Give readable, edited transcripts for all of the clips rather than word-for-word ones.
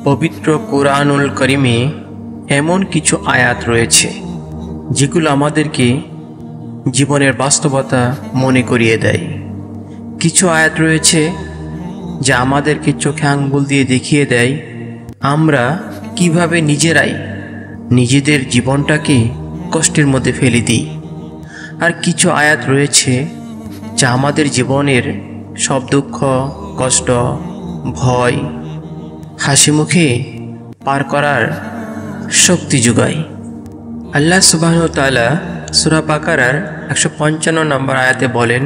পবিত্র কুরআনুল কারীমে এমন কিছু আয়াত রয়েছে যেগুলো আমাদেরকে জীবনের বাস্তবতা মনে করিয়ে দেয়। কিছু আয়াত রয়েছে যা আমাদেরকে চোখে আঙ্গুল দিয়ে দেখিয়ে দেয় আমরা কিভাবে নিজেরাই নিজেদের জীবনটাকে কষ্টের মধ্যে ফেলে দিই। আর কিছু আয়াত রয়েছে যা আমাদের জীবনের সব দুঃখ, কষ্ট, ভয় হাসি মুখে পার করার শক্তি যোগায়। আল্লাহ সুবহানাহু ওয়া তাআলা সূরা বাকারার 155 নম্বর আয়াতে বলেন,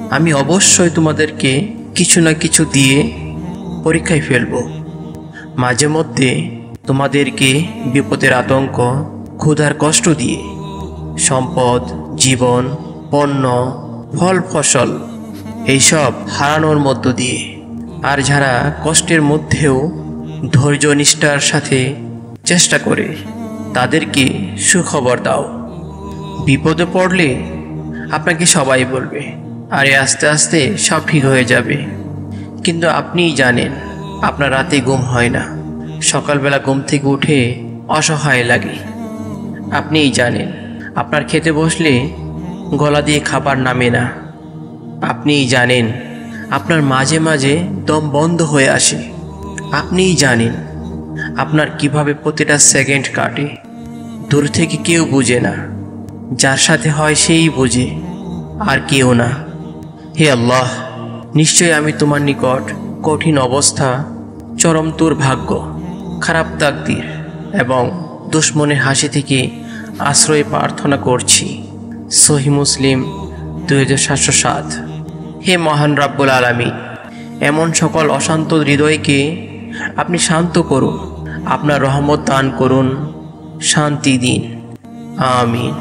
আমি অবশ্যই তোমাদেরকে কিছু না কিছু দিয়ে পরীক্ষায় ফেলব। মাঝে মধ্যে তোমাদেরকে বিপদের আতঙ্ক, ক্ষুধার কষ্ট দিয়ে, সম্পদ, জীবন, পণ্য, ফল ফসল এইসব হারানোর মধ্য দিয়ে। আর যারা কষ্টের মধ্যেও ধৈর্য নিষ্ঠার সাথে চেষ্টা করে তাদেরকে সুখবর দাও। বিপদে পড়লে আপনাকে সবাই বলবে, আরে আস্তে আস্তে সব ঠিক হয়ে যাবে, কিন্তু আপনিই জানেন আপনার রাতে ঘুম হয় না, সকালবেলা ঘুম থেকে উঠে অসহায় লাগে। আপনিই জানেন আপনার খেতে বসলে গলা দিয়ে খাবার নামে না। আপনিই জানেন আপনার মাঝে মাঝে দম বন্ধ হয়ে আসে। আপনিই জানেন আপনার কিভাবে প্রতিটা সেকেন্ড কাটে। দূর থেকে কেউ বোঝে না, যার সাথে হয় সেই বোঝে, আর কেউ না। হে আল্লাহ, নিশ্চয় আমি তোমার নিকট কঠিন অবস্থা, চরম দুর্ভাগ্য, খারাপ তাকদীর এবং দুশ্মনের হাসি থেকে আশ্রয় প্রার্থনা করছি। সহিহ মুসলিম 2707। হে মহান রাব্বুল আলামিন, এমন সকল অশান্ত হৃদয়কে আপনি শান্ত করুন, আপনার রহমত দান করুন, শান্তি দিন। আমিন।